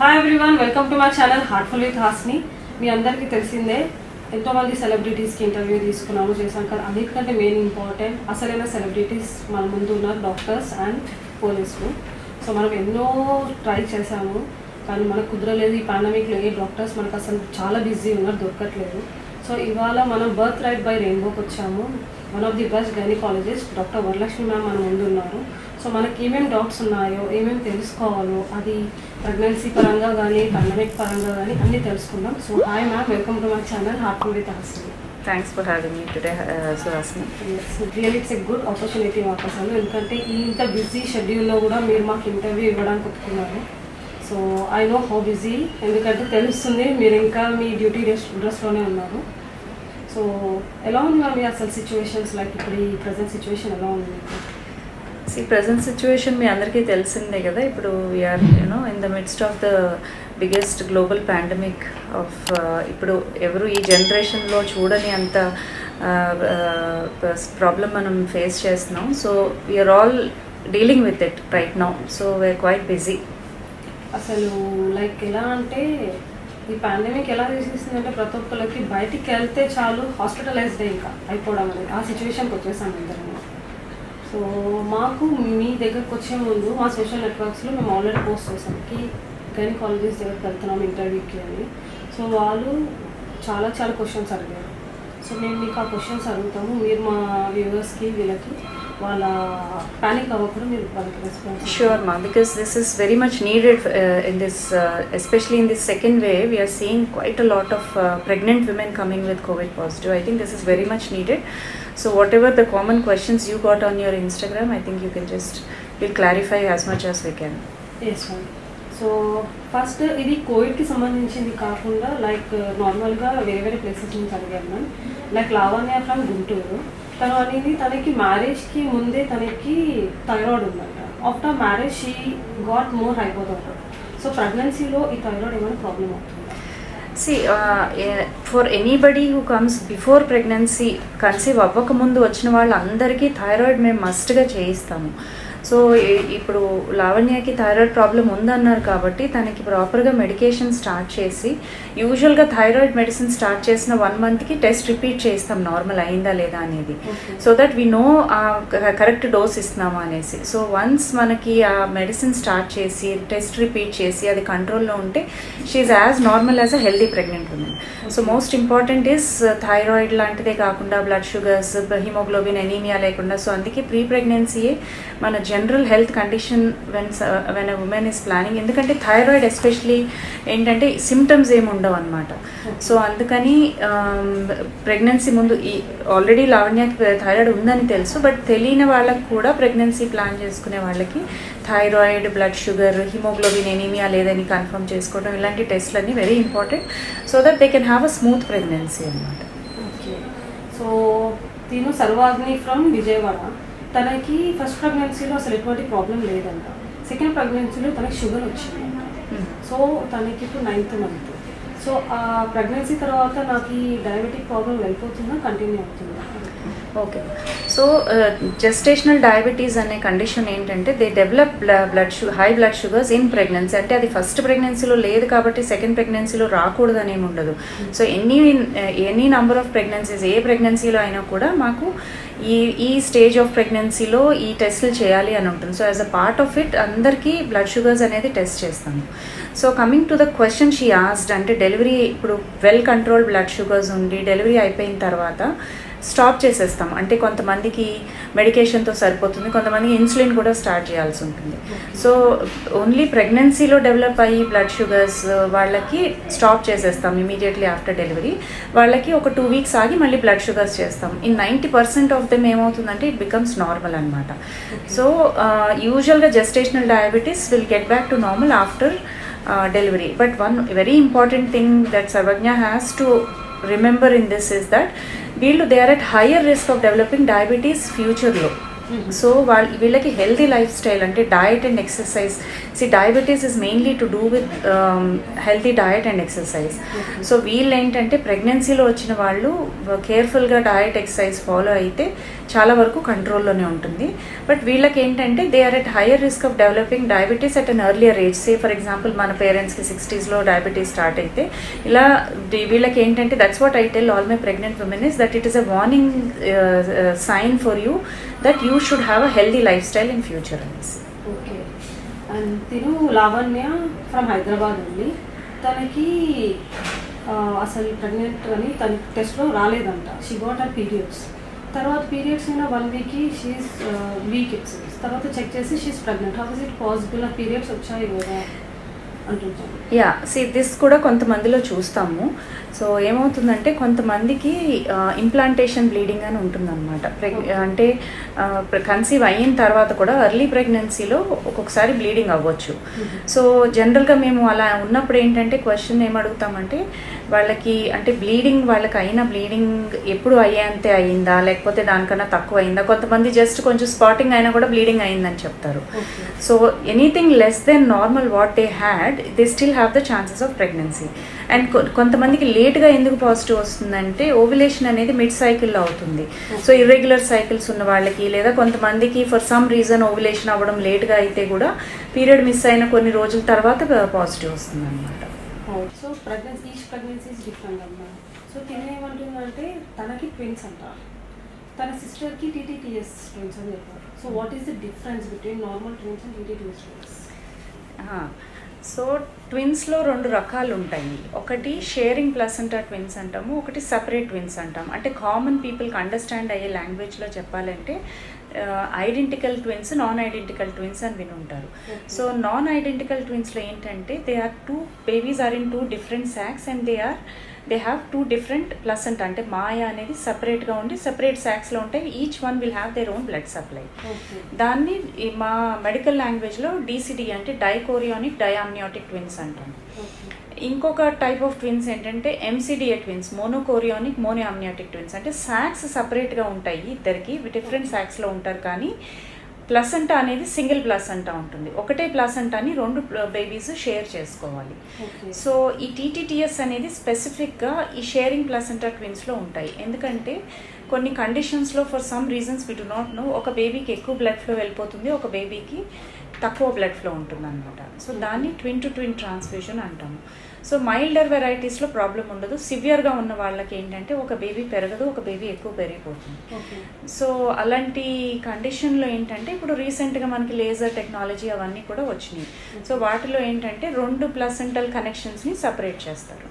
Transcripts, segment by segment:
Hi everyone, welcome to my channel heartful with Hasni. మీ అందరికీ తెలిసిందే, ఎంతోమంది సెలబ్రిటీస్కి ఇంటర్వ్యూ తీసుకున్నాము, చేశాం కదా. అన్నిటికంటే మెయిన్ ఇంపార్టెంట్ అసలైన సెలబ్రిటీస్ మన ముందు ఉన్నారు, డాక్టర్స్ అండ్ పోలీసులు. సో మనం ఎన్నో ట్రై చేశాము, కానీ మనకు కుదరలేదు. ఈ పాండమిక్లో ఏ డాక్టర్స్ మనకు అసలు చాలా బిజీ ఉన్నారు, దొరకట్లేదు. సో ఇవాళ మనం బర్త్ రైట్ బై రెయిన్బోకి వచ్చాము. One of the best gynaecologist doctor Varalakshmi ma'am మన ముందు ఉన్నారు. సో మనకి ఏమేమి డౌట్స్ ఉన్నాయో, ఏమేమి తెలుసుకోవాలో, అది ప్రెగ్నెన్సీ పరంగా కానీ పాండమిక్ పరంగా కానీ అన్నీ తెలుసుకుందాం. So hi ma'am, welcome to my channel heartful with Hasni. Thanks for having me today Suhasini. Real it's a good opportunity మాకు అసలు, ఎందుకంటే ఈ ఇంత బిజీ షెడ్యూల్లో కూడా మీరు మాకు ఇంటర్వ్యూ ఇవ్వడానికి ఒప్పుకున్నారు. So I know how busy, ఎందుకంటే తెలుస్తుంది మీరు ఇంకా మీ డ్యూటీ డ్రెస్లోనే ఉన్నారు. సో ఎలా ఉంది మ్యామ్ అసలు సిచ్యువేషన్స్, లైక్ ఇప్పుడు ఈ ప్రజెంట్ సిచ్యువేషన్ ఎలా ఉంది మీకు? ప్రజెంట్ సిచ్యువేషన్ మీ అందరికీ తెలిసిందే కదా. ఇప్పుడు we are in the midst of the biggest global pandemic of ఇప్పుడు ఎవరు ఈ జనరేషన్లో చూడని అంత ప్రాబ్లం మనం ఫేస్ చేస్తున్నాం. So we are all dealing with it right now. So we are quite busy. అసలు లైక్ ఎలా అంటే ఈ పాండమిక్ ఎలా చేసేసిందంటే ప్రతి ఒక్కరికి బయటికి వెళ్తే చాలు హాస్పిటలైజ్డ్ ఇంకా అయిపోవడం అనేది, ఆ సిచ్యువేషన్కి వచ్చేసాం అందరం. సో మాకు మీ దగ్గరకు వచ్చే ముందు మా సోషల్ నెట్వర్క్స్లో మేము ఆల్రెడీ పోస్ట్ చేసాం గైనకాలజిస్ట్ దగ్గరికి వెళ్తున్నాం ఇంటర్వ్యూకి అని. సో వాళ్ళు చాలా క్వశ్చన్స్ అడిగారు. సో మేము మీకు ఆ క్వశ్చన్స్ అడుగుతాము, మీరు మా వ్యూవర్స్కి వీళ్ళకి వాళ్ళ ప్యానిక్ అవ్వకుండా మీరు వాళ్ళకి response. Sure ma, because this is very much needed in this especially in this second wave. We are seeing quite a lot of pregnant women coming with COVID positive. I think this is very much needed. So whatever the common questions you got on your Instagram, I think you can we'll clarify as much as we can. Yes ma'am. So first ఇది కోవిడ్కి సంబంధించింది కాకుండా like నార్మల్గా వేరే places నుంచి అడిగాను ma'am. Like Lavanya from Guntur, తను అనేది తనకి మ్యారేజ్కి ముందే తనకి థైరాయిడ్ ఉందంట. After marriage she got more hypothyroid. So ప్రెగ్నెన్సీలో ఈ థైరాయిడ్ ఏమైనా ప్రాబ్లం అవుతుందా? See, for anybody who comes before pregnancy, conceive అవ్వకముందు వచ్చిన వాళ్ళందరికీ థైరాయిడ్ మేము మస్ట్గా చేయిస్తాము. సో ఇప్పుడు లావణ్యకి థైరాయిడ్ ప్రాబ్లం ఉందన్నారు కాబట్టి తనకి ప్రాపర్గా మెడికేషన్ స్టార్ట్ చేసి, యూజువల్గా థైరాయిడ్ మెడిసిన్ స్టార్ట్ చేసిన 1 monthకి టెస్ట్ రిపీట్ చేస్తాం నార్మల్ అయిందా లేదా అనేది. So that we know correct dose ఇస్తున్నామా అనేసి. సో వన్స్ మనకి ఆ మెడిసిన్ స్టార్ట్ చేసి టెస్ట్ రిపీట్ చేసి అది కంట్రోల్లో ఉంటే she is as normal as a healthy pregnant women. So most important is thyroid లాంటిదే కాకుండా బ్లడ్ షుగర్స్, హిమోగ్లోబిన్, ఎనీమియా లేకుండా. సో అందుకే ప్రీ ప్రెగ్నెన్సీయే మన general health condition when a women is planning. ఎందుకంటే థైరాయిడ్ ఎస్పెషలీ ఏంటంటే సిమ్టమ్స్ ఏమి ఉండవు అనమాట. సో అందుకని ప్రెగ్నెన్సీ ముందు ఆల్రెడీ లావణ్యకి థైరాయిడ్ ఉందని తెలుసు, బట్ తెలియని వాళ్ళకి కూడా ప్రెగ్నెన్సీ ప్లాన్ చేసుకునే వాళ్ళకి thyroid, blood sugar, haemoglobin, anaemia లేదని కన్ఫర్మ్ చేసుకోవడం, ఇలాంటి టెస్ట్లన్నీ very important. So that they can have a smooth pregnancy అనమాట. ఓకే. సో తిను సర్వాగ్ని ఫ్రమ్ విజయవాడ. తనకి ఫస్ట్ ప్రెగ్నెన్సీలో అసలు ఎటువంటి ప్రాబ్లం లేదంట. సెకండ్ ప్రెగ్నెన్సీలో తనకి షుగర్ వచ్చింది. సో తనకి ఇప్పుడు 9th month. సో ఆ ప్రెగ్నెన్సీ తర్వాత నాకు ఈ డయాబెటిక్ ప్రాబ్లం వెళ్ళిపోతుందా, కంటిన్యూ అవుతుందా? ఓకే. సో జెస్టేషనల్ డయాబెటీస్ అనే కండిషన్ ఏంటంటే they develop high blood sugars in pregnancy. అంటే అది ఫస్ట్ ప్రెగ్నెన్సీలో లేదు కాబట్టి సెకండ్ ప్రెగ్నెన్సీలో రాకూడదు అనేమి ఉండదు. So any number of pregnancies, ఏ ప్రెగ్నెన్సీలో అయినా కూడా మాకు ఈ స్టేజ్ ఆఫ్ ప్రెగ్నెన్సీలో ఈ టెస్టులు చేయాలి అని ఉంటుంది. So as a part of it అందరికీ బ్లడ్ షుగర్స్ అనేది టెస్ట్ చేస్తాము. So coming to the question she asked, అంటే డెలివరీ ఇప్పుడు వెల్ కంట్రోల్ బ్లడ్ షుగర్స్ ఉండి డెలివరీ అయిపోయిన తర్వాత స్టాప్ చేసేస్తాం. అంటే కొంతమందికి మెడికేషన్తో సరిపోతుంది, కొంతమందికి ఇన్సులిన్ కూడా స్టార్ట్ చేయాల్సి ఉంటుంది. సో ఓన్లీ ప్రెగ్నెన్సీలో డెవలప్ అయ్యి బ్లడ్ షుగర్స్ వాళ్ళకి స్టాప్ చేసేస్తాం ఇమీడియట్లీ ఆఫ్టర్ డెలివరీ. వాళ్ళకి ఒక 2 weeks ఆగి మళ్ళీ బ్లడ్ షుగర్స్ చేస్తాం. ఇన్ 90% ఆఫ్ దెమ్ ఏమవుతుందంటే ఇట్ బికమ్స్ నార్మల్ అనమాట. సో యూజువల్గా gestational diabetes will get back to normal after delivery. But one very important thing that Sarvagna has to remember in this is that they are at higher risk of developing diabetes future lo. So వీళ్ళకి healthy life style అంటే diet and exercise. Diabetes is mainly to do with healthy diet and exercise. So వీళ్ళు ఏంటంటే ప్రెగ్నెన్సీలో వచ్చిన వాళ్ళు కేర్ఫుల్గా diet exercise follow అయితే చాలా వరకు కంట్రోల్లోనే ఉంటుంది. బట్ వీళ్ళకి ఏంటంటే they are at higher risk of developing diabetes at an earlier age. For example మన పేరెంట్స్కి 60sలో డయాబెటీస్ స్టార్ట్ అయితే ఇలా వీళ్ళకి ఏంటంటే that's what I tell all my pregnant women is that it is a warning sign for you that you should have a healthy life style in future అనేసి. Okay. And తిను Lavanya from Hyderabad ఉంది. తనకి అసలు pregnant అని తన టెస్ట్లో రాలేదంట. She got her periods. తర్వాత పీరియడ్స్ అయిన 1 వీక్కి షీఈస్ వీక్ ఇట్స్. తర్వాత చెక్ చేసి she is pregnant. How is it possible? ఆ పీరియడ్స్ వచ్చాయి కదా అంటుంటాను. దిస్ కూడా కొంతమందిలో చూస్తాము. సో ఏమవుతుందంటే కొంతమందికి ఇంప్లాంటేషన్ బ్లీడింగ్ అని ఉంటుందన్నమాట. అంటే కన్సీవ్ అయిన తర్వాత కూడా ఎర్లీ ప్రెగ్నెన్సీలో ఒక్కొక్కసారి బ్లీడింగ్ అవ్వచ్చు. సో జనరల్గా మేము అలా ఉన్నప్పుడు ఏంటంటే క్వశ్చన్ ఏమడుగుతామంటే వాళ్ళకి అంటే బ్లీడింగ్ వాళ్ళకి అయిన బ్లీడింగ్ ఎప్పుడు అయ్యేంతే అయిందా లేకపోతే దానికన్నా తక్కువ అయిందా? కొంతమంది జస్ట్ కొంచెం స్పాటింగ్ అయినా కూడా బ్లీడింగ్ అయిందని చెప్తారు. So anything less than normal what they had they still have the chances of pregnancy. And కొంతమందికి లేట్గా ఎందుకు పాజిటివ్ వస్తుందంటే ఓవ్యులేషన్ అనేది మిడ్ సైకిల్లో అవుతుంది. సో ఇర్రెగ్యులర్ సైకిల్స్ ఉన్న వాళ్ళకి లేదా కొంతమందికి ఫర్ సమ్ రీజన్ ఓవ్యులేషన్ అవ్వడం లేట్గా అయితే కూడా పీరియడ్ మిస్ అయిన కొన్ని రోజుల తర్వాత పాజిటివ్ వస్తుంది అనమాట. So each pregnancy is different అన్నమాట. సో తినేమంటుందంటే తనకి ట్విన్స్ అంట, తన సిస్టర్కి టీటీటీఎస్ ట్విన్స్ అని చెప్పారు. So what is the difference between normal twins and TTTS twins? So ట్విన్స్లో 2 రకాలు ఉంటాయి. ఒకటి షేరింగ్ ప్లసెంటా ట్విన్స్ అంటాము, ఒకటి సపరేట్ ట్విన్స్ అంటాం. అంటే కామన్ పీపుల్కి అండర్స్టాండ్ అయ్యే లాంగ్వేజ్లో చెప్పాలంటే identical twins, non identical twins అని విని ఉంటారు. సో నాన్ ఐడెంటికల్ ట్విన్స్లో ఏంటంటే they are 2 babies are in 2 different sacs and they have 2 different placenta. అంటే మాయ అనేది సపరేట్గా ఉండి సపరేట్ సాక్స్లో ఉంటాయి. Each one will have their own blood supply. దాన్ని మా మెడికల్ లాంగ్వేజ్లో డీసీడీ అంటే డైకోరియానిక్ డయామ్నియాటిక్ ట్విన్స్ అంటాం. ఇంకొక టైప్ ఆఫ్ ట్విన్స్ ఏంటంటే ఎంసీడీఏ ట్విన్స్, మోనోకోరియానిక్ మోనోఅమ్నియాటిక్ ట్విన్స్. అంటే సాక్స్ సపరేట్గా ఉంటాయి, ఇద్దరికి డిఫరెంట్ సాక్స్లో ఉంటారు, కానీ ప్లసెంటా అనేది సింగిల్ ప్లసెంటా ఉంటుంది. ఒకటే ప్లసెంటాని 2 బేబీస్ షేర్ చేసుకోవాలి. సో ఈ టీటీటీఎస్ అనేది స్పెసిఫిక్గా ఈ షేరింగ్ ప్లసెంటా ట్విన్స్లో ఉంటాయి. ఎందుకంటే కొన్ని కండిషన్స్లో for some reasons we do not know ఒక బేబీకి ఎక్కువ బ్లడ్ ఫ్లో వెళ్ళిపోతుంది, ఒక బేబీకి తక్కువ బ్లడ్ ఫ్లో ఉంటుంది అనమాట. సో దాన్ని ట్విన్ టు ట్విన్ ట్రాన్స్ఫ్యూజన్ అంటాము. సో మైల్డర్ వెరైటీస్లో ప్రాబ్లం ఉండదు. సివియర్గా ఉన్న వాళ్ళకి ఏంటంటే ఒక బేబీ పెరగదు, ఒక బేబీ ఎక్కువ పెరిగిపోతుంది. సో అలాంటి కండిషన్లో ఏంటంటే ఇప్పుడు రీసెంట్గా మనకి లేజర్ టెక్నాలజీ అవన్నీ కూడా వచ్చినాయి. సో వాటిలో ఏంటంటే 2 ప్లసెంటల్ కనెక్షన్స్ని సపరేట్ చేస్తారు.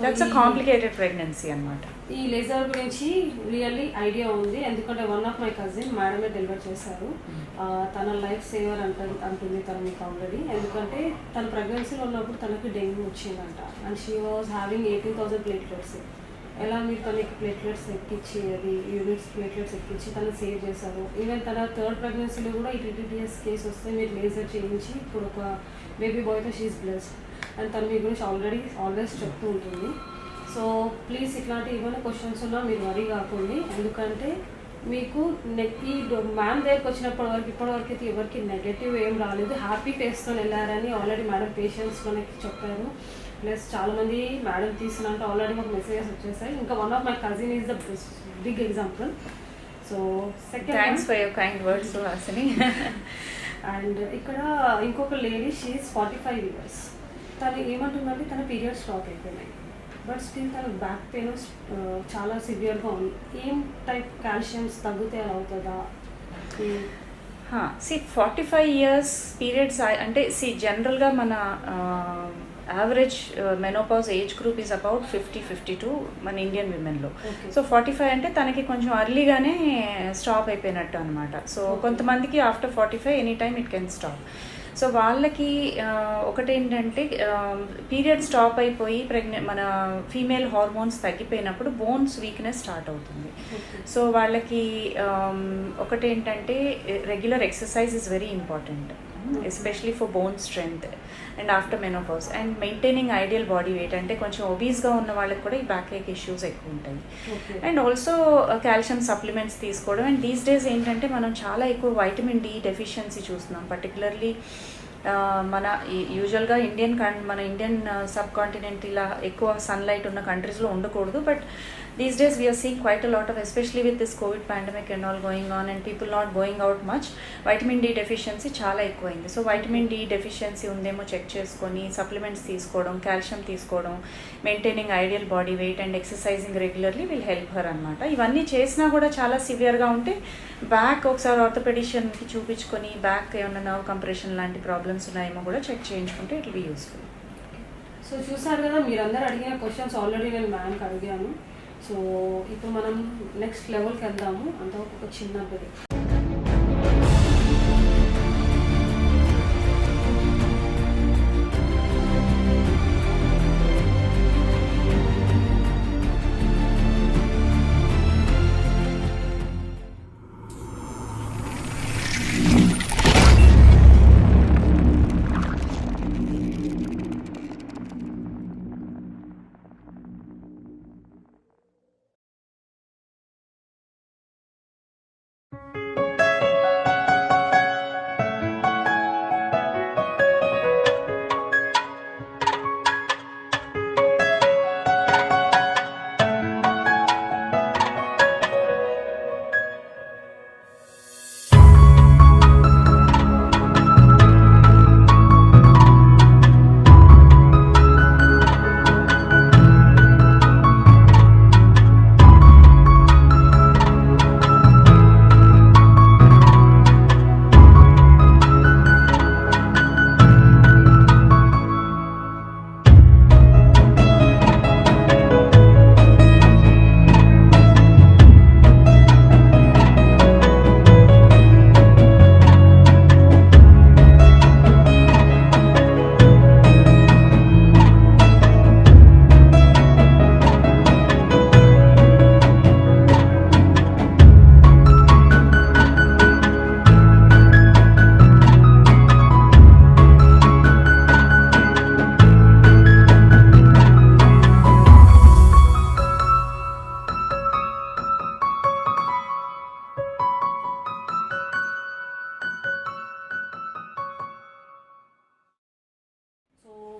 దట్స్ అ కాంప్లికేటెడ్ ప్రెగ్నెన్సీ అనమాట. ఈ లేజర్ గురించి రియల్లీ ఐడియా ఉంది, ఎందుకంటే వన్ ఆఫ్ మై కజిన్ మేడమే డెలివర్ చేశారు. తన లైఫ్ సేవర్ అంటుంది తను మీకు ఆల్రెడీ. ఎందుకంటే తన ప్రెగ్నెన్సీలో ఉన్నప్పుడు తనకి డెంగ్యూ వచ్చిందంట and she was having 18,000 platelets. ఎలా మీరు తనకి ప్లేట్లెట్స్ ఎక్కించి అది యూనిట్స్ ప్లేట్లెట్స్ ఎక్కించి తను సేవ్ చేశారు. ఈవెన్ తన 3rd ప్రెగ్నెన్సీలో కూడా ఈ టీటీటీఎస్ కేసు వస్తే మీరు లేజర్ చేయించి ఇప్పుడు ఒక బేబీ బాయ్తో షీఈస్ బ్లెస్డ్ అండ్ తను మీ గురించి ఆల్వేస్ చెప్తూ ఉంటుంది. సో ప్లీజ్ ఇట్లాంటి ఏమైనా క్వశ్చన్స్ ఉన్నా మీరు వరీ కాకండి, ఎందుకంటే మీకు ఈ మ్యామ్ దగ్గరికి వచ్చినప్పటి ఇప్పటివరకు అయితే ఎవరికి నెగటివ్ ఏం రాలేదు, హ్యాపీ ఫేస్తో వెళ్ళారని ఆల్రెడీ మేడం పేషెంట్స్ మనకి చెప్పారు. ప్లస్ చాలామంది మేడం తీసుకున్నంటే ఆల్రెడీ మాకు మెసేజెస్ వచ్చేసాయి. ఇంకా one of my cousin is the big example. So thanks for your kind words Hasini. And ఇక్కడ ఇంకొక లేడీ షీఈస్ 45 years. తను ఏమంటుందంటే తన పీరియడ్ స్టాప్ అయిపోయినాయి, బట్ స్టిల్ తన బ్యాక్ పెయిన్ చాలా సివియర్గా ఉంది. ఏం టైప్ కాల్షియమ్స్ తగ్గితే అలా అవుతుందా? 45 years పీరియడ్స్ అంటే జనరల్గా మన average menopause age group is about 50-52 మన ఇండియన్ విమెన్లో. సో 45 అంటే తనకి కొంచెం అర్లీగానే స్టాప్ అయిపోయినట్టు అనమాట. సో కొంతమందికి after 45 any time it can stop. So వాళ్ళకి ఒకటేంటంటే పీరియడ్ స్టాప్ అయిపోయి మన ఫీమేల్ హార్మోన్స్ తగ్గిపోయినప్పుడు బోన్స్ వీక్నెస్ స్టార్ట్ అవుతుంది. సో వాళ్ళకి ఒకటేంటంటే regular exercise is very important. Especially for bone strength and after menopause. And maintaining ideal body weight అంటే కొంచెం ఒబీస్గా ఉన్న వాళ్ళకి కూడా ఈ బ్యాక్ ఏక్ ఇష్యూస్ ఎక్కువ ఉంటాయి. అండ్ ఆల్సో కాల్షియం సప్లిమెంట్స్ తీసుకోవడం. అండ్ దీస్ డేస్ ఏంటంటే మనం చాలా ఎక్కువ వైటమిన్ డి డెఫిషియన్సీ చూస్తున్నాం. పర్టికులర్లీ మన యూజువల్గా మన ఇండియన్ సబ్ కాంటినెంట్ ఇలా ఎక్కువ సన్లైట్ ఉన్న కంట్రీస్లో ఉండకూడదు. But these days we are seeing quite a lot of, especially with this COVID pandemic and all going on and people not going out much, vitamin D deficiency చాలా ఎక్కువైంది. So vitamin D deficiency ఉందేమో check చేసుకొని supplements తీసుకోవడం, calcium తీసుకోవడం, maintaining ideal body weight and exercising regularly will help her అనమాట. ఇవన్నీ చేసినా కూడా చాలా సివియర్గా ఉంటే బ్యాక్ ఒకసారి ఆర్థోపెడిషియన్కి చూపించుకొని బ్యాక్ ఏమైనా నర్వ్ కంప్రెషన్ లాంటి ప్రాబ్లమ్స్ ఉన్నాయేమో కూడా చెక్ చేయించుకుంటే it will be useful. So చూసారు కదా, మీరందరూ అడిగిన క్వశ్చన్స్ ఆల్రెడీ నేను మ్యామ్కి అడిగాను. సో ఇప్పుడు మనం నెక్స్ట్ లెవెల్కి వెళ్దాము. అంతవరకు ఒక చిన్న బ్రేక్.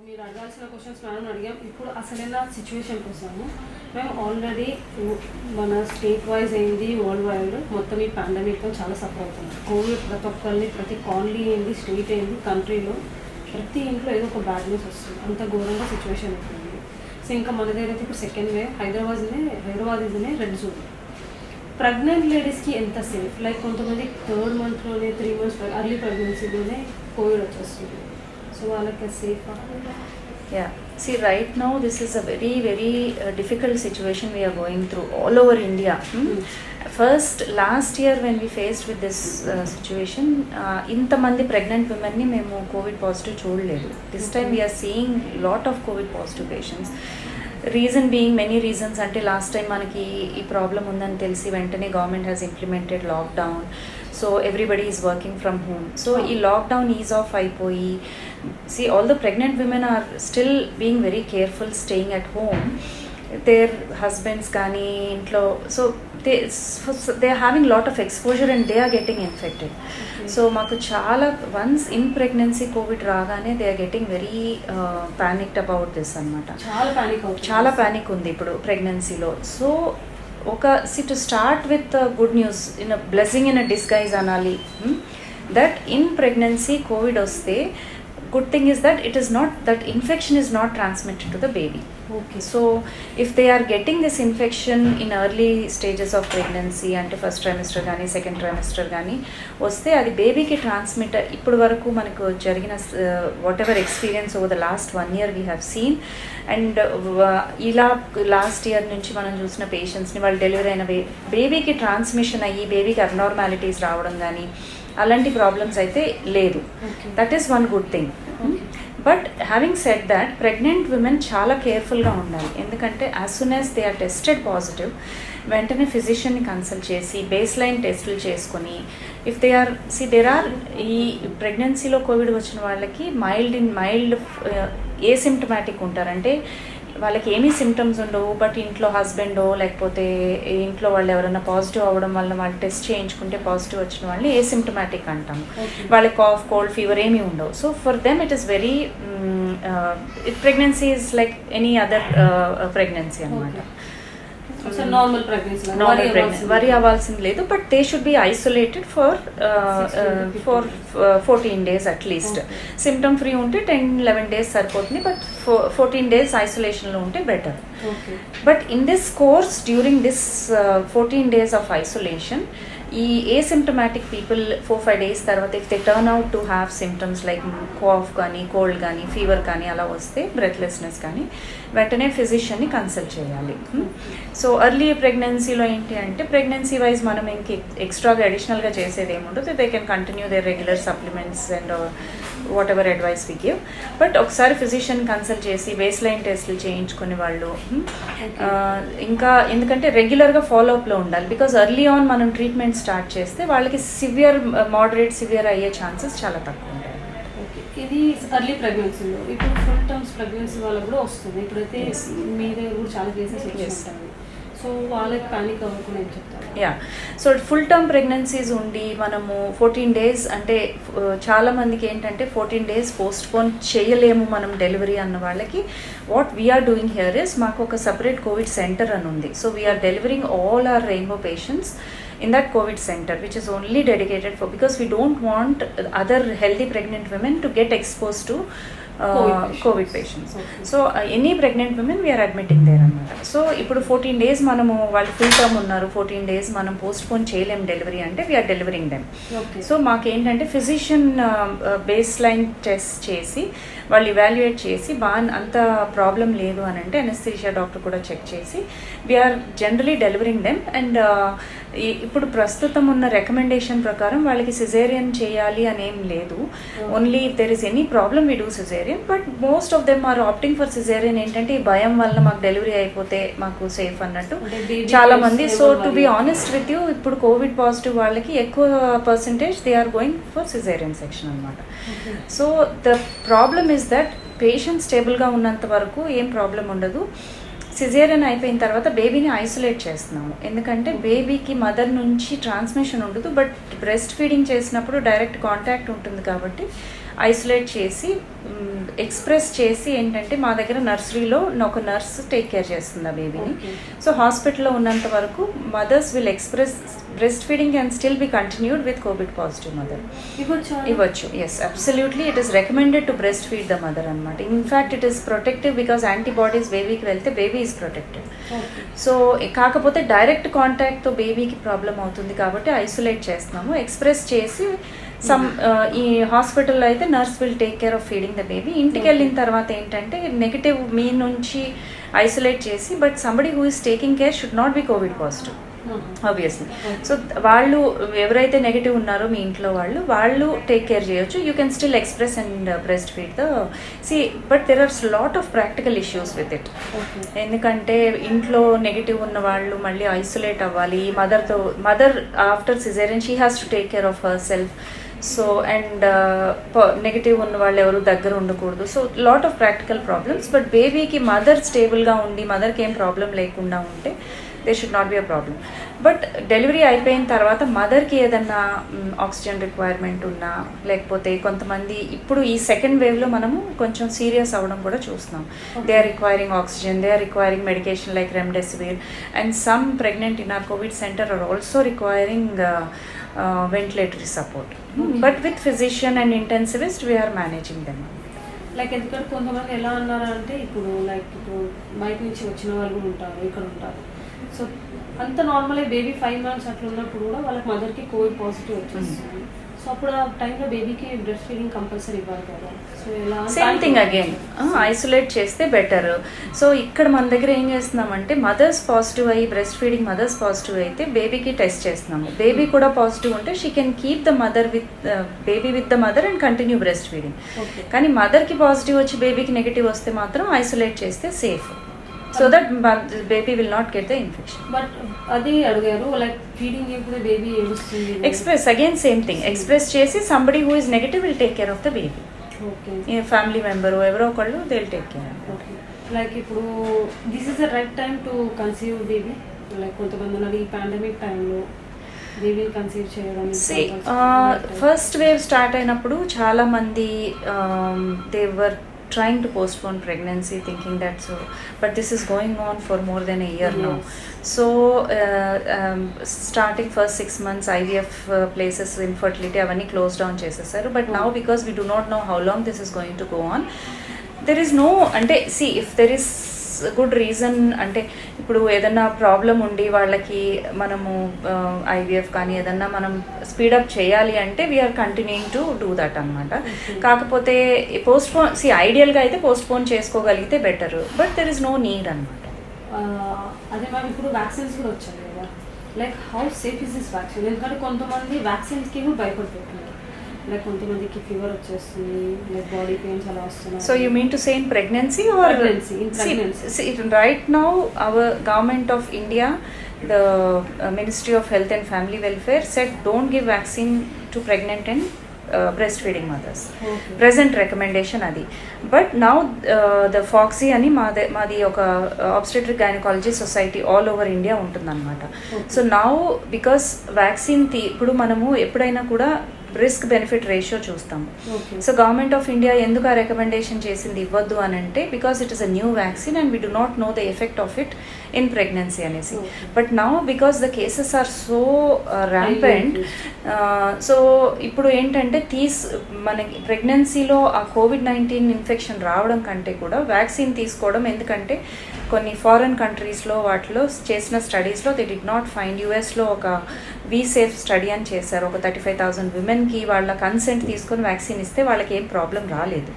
మీరు అడగాల్సిన క్వశ్చన్స్ మనం అడిగాం. ఇప్పుడు అసలైన సిచ్యువేషన్కి వస్తాము. మేము ఆల్రెడీ మన స్టేట్ వైజ్ అయింది, వరల్డ్ వైడ్ మొత్తం ఈ పాండమిక్తో చాలా సఫర్ అవుతున్నాం. కోవిడ్ ప్రతి ఒక్కరిని, ప్రతి కాలనీ అయింది, స్టేట్ అయింది, కంట్రీలో ప్రతి ఇంట్లో ఏదో ఒక బ్యాడ్ న్యూస్ వస్తుంది. అంత ఘోరంగా సిచ్యువేషన్ అవుతుంది. సో ఇంకా మన దగ్గర అయితే ఇప్పుడు సెకండ్ వేవ్, హైదరాబాద్ ఇదినే రెడ్ జోన్. ప్రెగ్నెంట్ లేడీస్కి ఎంత సేఫ్? లైక్ కొంతమంది 3rd monthలోనే 3 months అర్లీ ప్రెగ్నెన్సీలోనే కోవిడ్ వచ్చేస్తుంది. సో వాళ్ళకి safe? Yeah, see, right now this is a very, very difficult situation we are going through all over India. First, last year when we faced with this situation, intamandi pregnant women ni memu COVID positive చూడలేదు. This time we are seeing lot of COVID positive patients. Reason being many reasons. అంటే last time మనకి ఈ problem ఉందని తెలిసి వెంటనే government has implemented lockdown. So everybody is working from home. So ఈ lockdown is off అయిపోయి see all the pregnant women are still being very careful, staying at home. Their husbands కానీ ఇంట్లో, so they are having lot of exposure and they are getting infected. So మాకు చాలా once in pregnancy COVID రాగానే they are getting very panicked about this అనమాట. చాలా panic ఉంది ఇప్పుడు ప్రెగ్నెన్సీలో. So to start with good news, in a blessing in a disguise అనాలి. That in pregnancy COVID వస్తే good thing is that that infection is not transmitted to the baby. Okay. So if they are getting this infection in early stages of pregnancy, ante first trimester gaani second trimester gaani vaste adi baby ki transmit. Ippudu varaku manaku jarigina whatever experience over the last 1 year we have seen, and ila last year nunchi manam chusina patients ni vallu delivery aina baby ki transmission ayyi baby ki abnormalities raavadam gaani అలాంటి problems అయితే లేదు. That is one good thing. But having said that pregnant women చాలా కేర్ఫుల్గా ఉండాలి. ఎందుకంటే as soon as they are tested positive, వెంటనే ఫిజిషియన్ని consult చేసి బేస్ లైన్ టెస్టులు చేసుకొని ఇఫ్ దే ఆర్ ఈ ప్రెగ్నెన్సీలో కోవిడ్ వచ్చిన వాళ్ళకి మైల్డ్ ఏసిమ్టమాటిక్ ఉంటారంటే వాళ్ళకి ఏమీ సిమ్టమ్స్ ఉండవు, బట్ ఇంట్లో హస్బెండో లేకపోతే ఇంట్లో వాళ్ళు ఎవరైనా పాజిటివ్ అవ్వడం వల్ల వాళ్ళు టెస్ట్ చేయించుకుంటే పాజిటివ్ వచ్చిన వాళ్ళని ఏసిమ్టమాటిక్ అంటాము. వాళ్ళకి కాఫ్ కోల్డ్ ఫీవర్ ఏమీ ఉండవు. So for them it is very pregnancy is like any other pregnancy అనమాట. నార్మల్ ప్రెగ్నెన్సీ వరీ అవ్వాల్సింది లేదు, but they should be isolated for 14 days at least. Symptom free ఉంటే 10-11 days సరిపోతుంది, బట్ 14 days ఐసోలేషన్లో ఉంటే better. But in this course during this 14 days of isolation ఈ asymptomatic people 4-5 days తర్వాత if they turn out to have symptoms like cough కానీ cold కానీ fever కానీ అలా వస్తే బ్రెత్లెస్నెస్ కానీ వెంటనే ఫిజిషియన్ని కన్సల్ట్ చేయాలి. సో ఎర్లీ ప్రెగ్నెన్సీలో ఏంటి అంటే ప్రెగ్నెన్సీ వైజ్ మనం ఇంక ఎక్స్ట్రాగా అడిషనల్గా చేసేది ఏముంటుంది, they can continue their regular supplements and whatever advice we give. But ఒకసారి ఫిజిషియన్ కన్సల్ట్ చేసి బేస్ లైన్ టెస్ట్లు చేయించుకునే వాళ్ళు ఇంకా ఎందుకంటే రెగ్యులర్గా ఫాలోఅప్లో ఉండాలి. బికాజ్ ఎర్లీ ఆన్ మనం ట్రీట్మెంట్ స్టార్ట్ చేస్తే వాళ్ళకి మోడరేట్ సివియర్ అయ్యే ఛాన్సెస్ చాలా తక్కువ ఉంటాయి. ఇది ఎర్లీ ప్రెగ్నెన్సీలో. ఇప్పుడు ఫుల్ టర్మ్స్ ప్రెగ్నెన్సీ వాళ్ళకి కూడా వస్తుంది. ఇప్పుడైతే మీ దగ్గర కూడా చాలా కేసెస్ వచ్చేస్తాయి. సో వాళ్ళకి ప్యానిక్ అవ్వకుండా ఏం చెప్తారు? సో ఫుల్ టర్మ్ ప్రెగ్నెన్సీస్ ఉండి మనము 14 days అంటే చాలా మందికి ఏంటంటే 14 days పోస్ట్పోన్ చేయలేము మనం డెలివరీ అన్న వాళ్ళకి what we are doing here is మాకు ఒక సపరేట్ కోవిడ్ సెంటర్ అని ఉంది. So we are delivering all our rainbow patients in that COVID center, which is only dedicated for, because we don't want other healthy pregnant women to get exposed to COVID patients. So any pregnant women we are admitting there అన్నమాట. So ఇప్పుడు 14 days మనము వాళ్ళు full term ఉన్నారు, 14 days మనం postpone చేయలేము delivery అంటే we are delivering them. So మాకేంటంటే physician baseline test చేసి వాళ్ళు ఇవాల్యుయేట్ చేసి అంత ప్రాబ్లం లేదు అని అంటే అనస్థీషియా డాక్టర్ కూడా చెక్ చేసి we are generally delivering them. And ఇప్పుడు ప్రస్తుతం ఉన్న రికమెండేషన్ ప్రకారం వాళ్ళకి సిజేరియన్ చేయాలి అని ఏం లేదు. Only if there is any problem we do caesarean, but most of them are opting for caesarean. ఏంటంటే ఈ భయం వల్ల మాకు డెలివరీ అయిపోతే మాకు సేఫ్ అన్నట్టు చాలా మంది. So to be honest with you ఇప్పుడు కోవిడ్ పాజిటివ్ వాళ్ళకి ఎక్కువ percentage they are going for caesarean section అనమాట. So the problem is that patient స్టేబుల్గా ఉన్నంత వరకు ఏం ప్రాబ్లం ఉండదు. సిజేరియన్ అయిపోయిన తర్వాత బేబీని ఐసోలేట్ చేస్తున్నాము, ఎందుకంటే బేబీకి మదర్ నుంచి ట్రాన్స్మిషన్ ఉండదు, బట్ బ్రెస్ట్ ఫీడింగ్ చేసినప్పుడు డైరెక్ట్ కాంటాక్ట్ ఉంటుంది కాబట్టి ఐసోలేట్ చేసి ఎక్స్ప్రెస్ చేసి ఏంటంటే మా దగ్గర నర్సరీలో ఒక నర్స్ టేక్ కేర్ చేస్తుంది ఆ బేబీని. సో హాస్పిటల్లో ఉన్నంత వరకు mothers will express breast feeding can still be continued with covid positive mother. ఇవ్వచ్చు, yes absolutely it is recommended to breast feed the mother అనమాట. In fact it is protective because antibodies బేబీకి వెళ్తే బేబీ ఈజ్ ప్రొటెక్టెడ్. సో కాకపోతే direct కాంటాక్ట్తో బేబీకి problem అవుతుంది కాబట్టి isolate చేస్తున్నాము. ఎక్స్ప్రెస్ చేసి ఈ హాస్పిటల్లో అయితే nurse will take care of feeding the baby. ఇంటికి వెళ్ళిన తర్వాత ఏంటంటే నెగిటివ్ మీ నుంచి ఐసోలేట్ చేసి, but somebody who is taking care should not be COVID positive obviously. So వాళ్ళు ఎవరైతే నెగిటివ్ ఉన్నారో మీ ఇంట్లో వాళ్ళు టేక్ కేర్ చేయొచ్చు. You can still express and breast feed the but there are lot of practical issues with it. ఎందుకంటే ఇంట్లో negative ఉన్న వాళ్ళు మళ్ళీ ఐసోలేట్ అవ్వాలి. Mother after caesarean she has to take care of her self. So and negative ఉన్న వాళ్ళు ఎవరు దగ్గర ఉండకూడదు. So lot of practical problems. But బేబీకి మదర్ స్టేబుల్గా ఉండి మదర్కి ఏం ప్రాబ్లం లేకుండా ఉంటే they should not be a problem. But delivery అయిపోయిన తర్వాత మదర్కి ఏదన్నా ఆక్సిజన్ రిక్వైర్మెంట్ ఉన్నా, లేకపోతే కొంతమంది ఇప్పుడు ఈ సెకండ్ వేవ్లో మనము కొంచెం సీరియస్ అవ్వడం కూడా చూస్తున్నాం. They are requiring oxygen, they are requiring medication like remdesivir, and some pregnant in our COVID centre are also requiring ventilatory support. But with physician and intensivist we are managing them. Like ఎందుకంటే కొంతమంది ఎలా అన్నారంటే ఇప్పుడు బయట నుంచి వచ్చిన వాళ్ళు కూడా ఉంటారు, ఇక్కడ ఉంటారు. సో అంత నార్మల్గా బేబీ 5 months అట్లా ఉన్నప్పుడు కూడా వాళ్ళకి మదర్కి కోవిడ్ పాజిటివ్ వచ్చేస్తుంది. సో అప్పుడు ఆ టైంలో బేబీకి బ్రెస్ట్ ఫీడింగ్ కంపల్సరీ ఇవ్వాలి కదా. సో ఎలా సేమ్ థింగ్ అగైన్ ఐసోలేట్ చేస్తే బెటర్. సో ఇక్కడ మన దగ్గర ఏం చేస్తున్నామంటే మదర్స్ పాజిటివ్ అయ్యి బ్రెస్ట్ ఫీడింగ్ మదర్స్ పాజిటివ్ అయితే బేబీకి టెస్ట్ చేస్తున్నాము. బేబీ కూడా పాజిటివ్ ఉంటే she can keep the mother with baby with the mother and continue breast feeding. కానీ మదర్కి పాజిటివ్ వచ్చి బేబీకి నెగిటివ్ వస్తే మాత్రం ఐసోలేట్ చేస్తే safe. So that baby will not get the infection. But అదే అడిగారు, లైక్ ఫీడింగ్ ఇప్పుడు బేబీ ఏడుస్తుంది. Express again same thing, express చేసి somebody who is negative will take care of the baby. Okay, family member ఎవరో ఒకళ్ళు they will take care. Okay, like ఇప్పుడు this is the right time to conceive baby? Like కొంతమంది ఉన్నారు ఈ pandemic టైంలో బేబీని conceive చేయడం. ఫస్ట్ వేవ్ స్టార్ట్ అయినప్పుడు చాలా మంది they were trying to postpone pregnancy thinking that so, but this is going on for more than a year now. So starting first 6 months IVF places infertility avani closed down chesaru, but now because we do not know how long this is going to go on, there is no, ante see if there is good reason, అంటే ఇప్పుడు ఏదన్నా problem ఉండి వాళ్ళకి మనము IVF కానీ ఏదన్నా మనం speed up చేయాలి అంటే we are continuing to do that అనమాట. కాకపోతే పోస్ట్పోన్ ఐడియల్గా అయితే పోస్ట్పోన్ చేసుకోగలిగితే better, but there is no need అనమాట. అదే మ్యామ్, ఇప్పుడు వ్యాక్సిన్స్ కూడా వచ్చాయి కదా, like how safe is this vaccine? ఎందుకంటే కొంతమంది వ్యాక్సిన్స్కి కూడా భయపడిపోతున్నారు, లైక్ కొంతమందికి ఫీవర్ వచ్చేస్తుంది, లైక్ బాడీ పెయిన్స్ అలా వస్తున్నాయి. So you mean to say in pregnancy or right now our government of India, the Ministry of Health and Family Welfare said don't give vaccine to pregnant and breastfeeding mothers. Okay. Present recommendation adi, but now the FOGSI ani maadi oka obstetric gynecology society all over India untundannamata. So now because vaccine ఇప్పుడు మనము ఎప్పుడైనా కూడా risk benefit ratio చూస్తాము. So government of India ఎందుకు ఆ recommendation చేసింది ఇవ్వద్దు అని అంటే, because it is a new vaccine and we do not know the effect of it in pregnancy అనేసి. But now because the cases are so rampant, so ఇప్పుడు ఏంటంటే మనకి ప్రెగ్నెన్సీలో ఆ కోవిడ్-19 ఇన్ఫెక్షన్ రావడం కంటే కూడా వ్యాక్సిన్ తీసుకోవడం, ఎందుకంటే కొన్ని ఫారెన్ కంట్రీస్లో వాటిలో చేసిన స్టడీస్లో దే డిడ్ నాట్ ఫైండ్, యూఎస్లో ఒక వీసేఫ్ స్టడీ అని చేశారు, ఒక 35,000 విమెన్కి వాళ్ళ కన్సెంట్ తీసుకొని వ్యాక్సిన్ ఇస్తే వాళ్ళకి ఏం ప్రాబ్లం రాలేదు.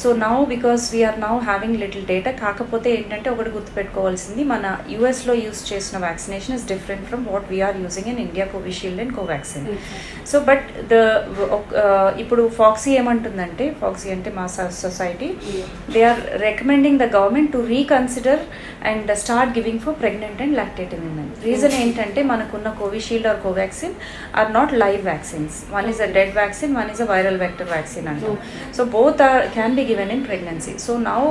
So now because we are now having little data. కాకపోతే ఏంటంటే ఒకటి గుర్తుపెట్టుకోవాల్సింది, మన యూఎస్లో యూస్ చేసిన vaccination is different from what we are using in India, Covishield and Covaxin. So but ఇప్పుడు ఫాక్సీ ఏమంటుందంటే, ఫాక్సీ అంటే మా society, they are recommending the government to reconsider and start giving for pregnant and lactating women. Reason ఏంటంటే మనకున్న Covishield or Covaxin are not live vaccines. One is a dead vaccine, one is a viral vector vaccine అంటాం. So both can be given in pregnancy. So now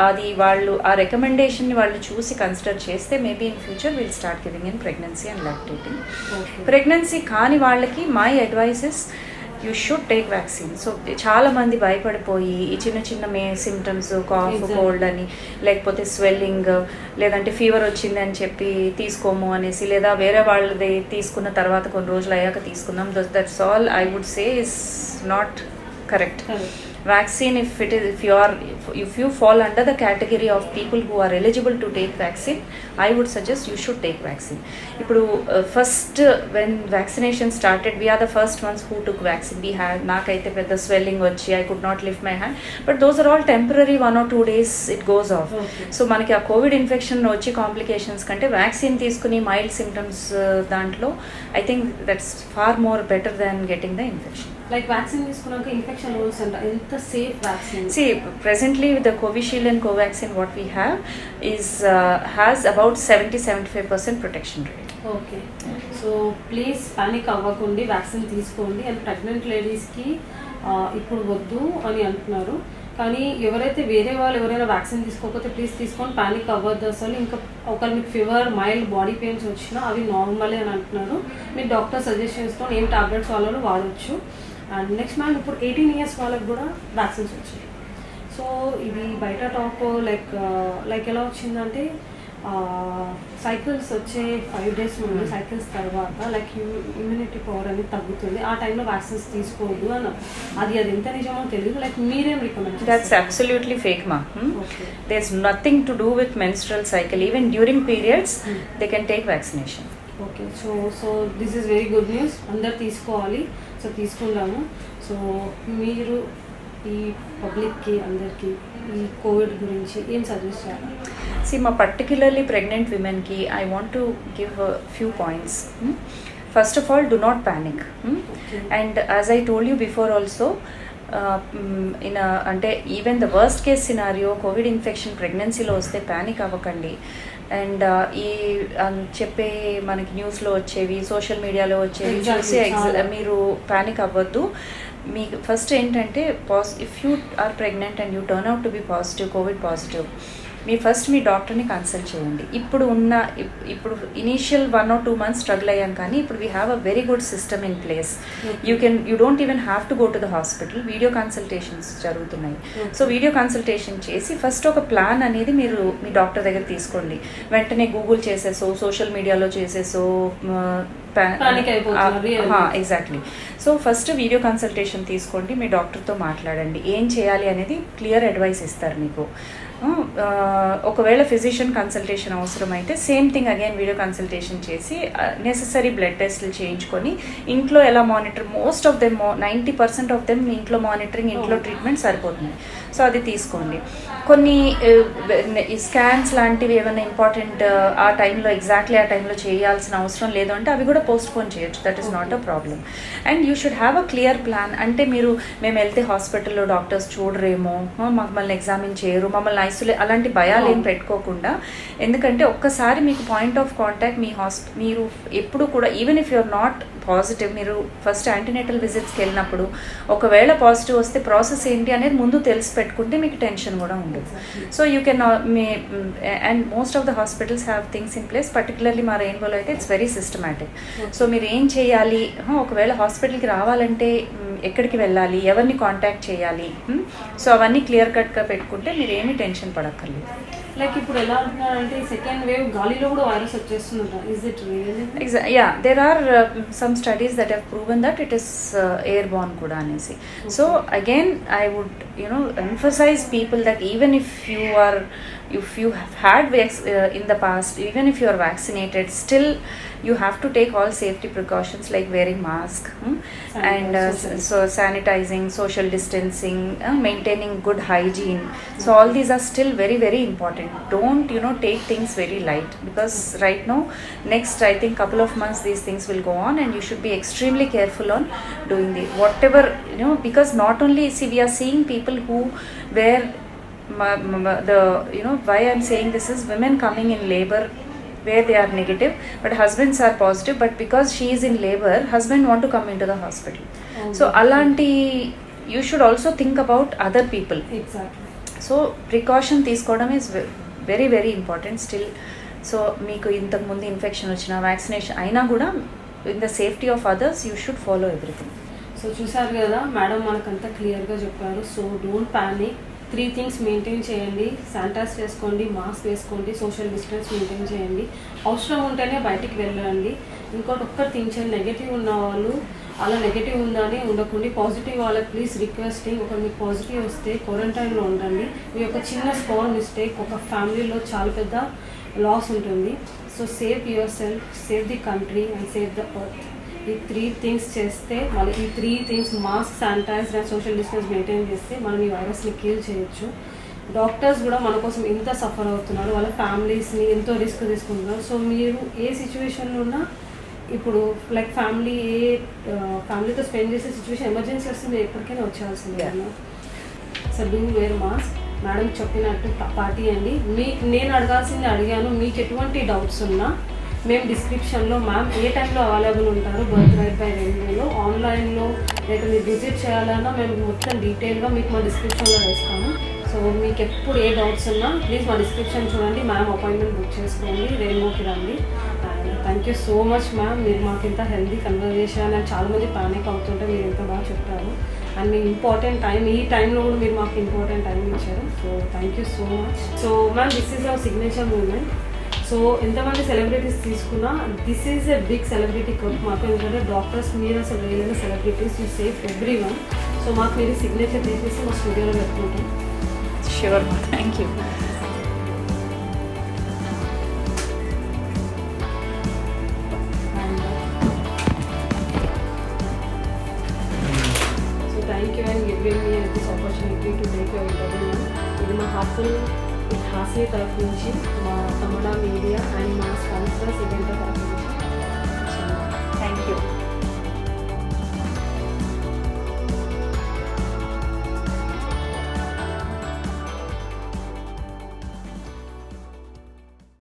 అది వాళ్ళు ఆ రికమెండేషన్ని వాళ్ళు చూసి consider చేస్తే maybe in future will start giving in pregnancy and lactating. Pregnancy కాని వాళ్ళకి my advice is you should take vaccine. So చాలా మంది భయపడిపోయి ఈ చిన్న సిమ్టమ్స్, కాఫ్, కోల్డ్ అని, లేకపోతే స్వెల్లింగ్, లేదంటే ఫీవర్ వచ్చింది అని చెప్పి తీసుకోము అనేసి, లేదా వేరే వాళ్ళది తీసుకున్న తర్వాత కొన్ని రోజులు అయ్యాక తీసుకుందాం, that's all I would say is not correct. Vaccine, if you fall under the category of people who are eligible to take vaccine, I would suggest you should take vaccine. Ippudu first when vaccination started, we are the first ones who took vaccine. We had nakaithe pedda swelling vachi, I could not lift my hand, but those are all temporary, 1 or 2 days it goes off. So manaki a covid infection vachi complications kante vaccine teeskuni mild symptoms dantlo, I think that's far more better than getting the infection. Like vaccine తీసుకున్నాక infection rules అంటే ఎంత safe vaccine? See, presently with the Covishield and Covaxin what we have is has about 70-75% protection rate. Okay. So please panic అవ్వకండి, vaccine తీసుకోండి. And pregnant లేడీస్కి ఇప్పుడు వద్దు అని అంటున్నారు, కానీ ఎవరైతే వేరే వాళ్ళు ఎవరైనా వ్యాక్సిన్ తీసుకోకపోతే ప్లీజ్ తీసుకొని పానిక్ అవ్వద్దు అసలు. ఇంకా ఒకరు మీకు ఫీవర్, మైల్డ్ బాడీ పెయిన్స్ వచ్చినా అవి నార్మలే అని అంటున్నారు. మీరు డాక్టర్ సజెషన్స్తో ఏం టాబ్లెట్స్ వాళ్ళు వాడచ్చు. అండ్ నెక్స్ట్ మ్యామ్, ఇప్పుడు 18 years వాళ్ళకి కూడా వ్యాక్సిన్స్ వచ్చాయి. సో ఇది బయట టాక్ లైక్ ఎలా వచ్చిందంటే, సైకిల్స్ వచ్చే 5 days ముందు సైకిల్స్ తర్వాత లైక్ ఇమ్యూనిటీ పవర్ అనేది తగ్గుతుంది, ఆ టైంలో వ్యాక్సిన్స్ తీసుకోవద్దు అని. అది ఎంత నిజమో తెలియదు. లైక్ మీరేం recommend? That's absolutely fake, ma. Okay. There's nothing to do with menstrual cycle. Even during periods, they can take vaccination. Okay. So this is very good news. అందరు తీసుకోవాలి. సో తీసుకుందాము. సో మీరు ఈ పబ్లిక్కి అందరికీ ఈ కోవిడ్ గురించి ఏం సజెస్ట్ చేయాలి? See, particularly pregnant women ki I want to give a few points. First of all, do not panic. Okay. And as I told you before also, అంటే even the worst case scenario Covid infection ప్రెగ్నెన్సీలో వస్తే panic అవ్వకండి. And ఈ చెప్పే మనకి న్యూస్లో వచ్చేవి, social మీడియాలో వచ్చేవి చూసి మీరు ప్యానిక్ అవ్వద్దు. మీకు ఫస్ట్ ఏంటంటే if you are pregnant and you turn out to be positive, covid positive, మీ డాక్టర్ని కన్సల్ట్ చేయండి. ఇప్పుడు ఇనీషియల్ 1 or 2 months స్ట్రగుల్ అయ్యాం, కానీ ఇప్పుడు we have a very good system in place. You don't even have to go to the hospital. Video consultations జరుగుతున్నాయి. So video consultation చేసి first ఒక ప్లాన్ అనేది మీరు మీ డాక్టర్ దగ్గర తీసుకోండి. వెంటనే గూగుల్ చేసేసో, సోషల్ మీడియాలో చేసేసో exactly. So first video consultation తీసుకోండి, మీ డాక్టర్తో మాట్లాడండి, ఏం చేయాలి అనేది క్లియర్ అడ్వైస్ ఇస్తారు మీకు. ఒకవేళ ఫిజిషియన్ కన్సల్టేషన్ అవసరమైతే same thing again video consultation చేసి నెసెసరీ బ్లడ్ టెస్ట్లు చేయించుకొని ఇంట్లో ఎలా monitor, most of them 90% of them ఇంట్లో మానిటరింగ్, ఇంట్లో ట్రీట్మెంట్ సరిపోతుంది. సో అది తీసుకోండి. కొన్ని స్కాన్స్ లాంటివి ఏమైనా ఇంపార్టెంట్ ఆ టైంలో ఎగ్జాక్ట్లీ ఆ టైంలో చేయాల్సిన అవసరం లేదు అంటే అవి కూడా పోస్ట్పోన్ చేయొచ్చు. That is not a problem. And you should have a clear plan. అంటే మేము వెళ్తే హాస్పిటల్లో డాక్టర్స్ చూడరేమో, మమ్మల్ని ఎగ్జామిన్ చేయరు, మమ్మల్ని అలాంటి భయాలు ఏం పెట్టుకోకుండా, ఎందుకంటే ఒక్కసారి మీకు పాయింట్ ఆఫ్ కాంటాక్ట్ మీరు ఎప్పుడు కూడా even if you are not positive, మీరు ఫస్ట్ యాంటీనేటల్ విజిట్స్కి వెళ్ళినప్పుడు ఒకవేళ పాజిటివ్ వస్తే ప్రాసెస్ ఏంటి అనేది ముందు తెలిసి పెట్టుకుంటే మీకు టెన్షన్ కూడా ఉండదు. So you can and most of the hospitals have things in place. Particularly మా రెయిన్బోలో అయితే ఇట్స్ వెరీ సిస్టమాటిక్. సో మీరు ఏం చేయాలి, ఒకవేళ హాస్పిటల్కి రావాలంటే ఎక్కడికి వెళ్ళాలి, ఎవరిని కాంటాక్ట్ చేయాలి, సో అవన్నీ క్లియర్ కట్గా పెట్టుకుంటే మీరు ఏమీ టెన్షన్ పడక్కర్లేదు. లైక్ ఇప్పుడు ఎలా అంటున్నారంటే సెకండ్ వేవ్ గాలిలో కూడా వైరస్ వచ్చేస్తుందంట. Is it real? Yeah, there are some studies that have proven that it is airborne kuda anesi. So again I would emphasize people that even if you have had in the past, even if you are vaccinated, still you have to take all safety precautions like wearing mask and so sanitizing, social distancing, maintaining good hygiene. So all these are still very very important. Don't take things very light, because right now next I think couple of months these things will go on and you should be extremely careful on doing whatever because not only we are seeing people who wear why I'm saying this is women coming in labor where they are negative but husbands are positive, but because she is in labor, husband want to come into the hospital. So alanti you should also think about other people. Exactly. So precaution తీసుకోవడం is very very important still. So మీకు ఇంతకు ముందు infection వచ్చినా, vaccination అయినా కూడా in the safety of others you should follow everything. So చూసారు కదా madam మనకంతా క్లియర్గా చెప్పారు. So don't panic. 3 things maintain చేయండి. శానిటైజ్ చేసుకోండి, మాస్క్ వేసుకోండి, సోషల్ డిస్టెన్స్ మెయింటైన్ చేయండి, అవసరం ఉంటేనే బయటికి వెళ్ళండి. ఒక్కటి థింక్ చేయండి, నెగిటివ్ ఉన్న వాళ్ళు అలా నెగిటివ్ ఉందని ఉండకండి. పాజిటివ్ వాళ్ళకి ప్లీజ్ రిక్వెస్టింగ్, మీకు పాజిటివ్ వస్తే క్వారంటైన్లో ఉండండి. మీ యొక్క చిన్న స్మాల్ మిస్టేక్ ఒక ఫ్యామిలీలో చాలా పెద్ద లాస్ ఉంటుంది. So save yourself, save the country and save the earth. ఈ 3 things చేస్తే మళ్ళీ ఈ 3 things mask, sanitiser and social distance maintain చేస్తే మనం ఈ వైరస్ని కిల్ చేయొచ్చు. డాక్టర్స్ కూడా మన కోసం ఎంత సఫర్ అవుతున్నారు, వాళ్ళ ఫ్యామిలీస్ని ఎంతో రిస్క్ తీసుకుంటున్నారు. సో మీరు ఏ సిచ్యువేషన్లో ఉన్నా ఇప్పుడు లైక్ ఫ్యామిలీతో స్పెండ్ చేసే సిచ్యువేషన్ ఎమర్జెన్సీ వస్తే మీరు ఎప్పటికైనా వచ్చేయాల్సిందే. So do wear mask. Madam చెప్పినట్టు పార్టీ అండి. నేను అడగాల్సింది అడిగాను. మీకు ఎటువంటి డౌట్స్ ఉన్నా మేము డిస్క్రిప్షన్లో మ్యామ్ ఏ టైంలో అవైలబుల్ ఉంటారు బర్త్ రైట్ బై రెయిన్బోలో, ఆన్లైన్లో లేదా మీరు విజిట్ చేయాలన్నా మేము మొత్తం డీటెయిల్గా మీకు మా డిస్క్రిప్షన్లో వేస్తాము. సో మీకు ఎప్పుడు ఏ డౌట్స్ ఉన్నా ప్లీజ్ మా డిస్క్రిప్షన్ చూడండి, మ్యామ్ అపాయింట్మెంట్ బుక్ చేసుకోండి, రెయిన్బోకి రండి. Thank you so much ma'am. మీరు మాకు ఇంత హెల్దీ కన్వర్జేషన్ అండ్ చాలామంది ప్యానిక్ అవుతుంటే మీరు ఎంత బాగా చెప్పారు. అండ్ మీ ఇంపార్టెంట్ టైం, ఈ టైంలో కూడా మీరు మాకు ఇంపార్టెంట్ టైం ఇచ్చారు. So thank you so much. So ma'am this is our signature moment. So ఎంతమంది సెలబ్రిటీస్ తీసుకున్నా this is a big celebrity club మాకు. ఎందుకంటే డాక్టర్స్ మీరు అసలు వేయలేని celebrities, you safe everyone. So మాకు మీరు సిగ్నేచర్ తీసేసి మా స్టూడియోలో పెట్టుకుంటాం. Sure, thank you. So thank you and giving me this opportunity to take your interview. ఇది మా హాస్ని తరఫు నుంచి మా కన్నడ మీడియా అండ్ మా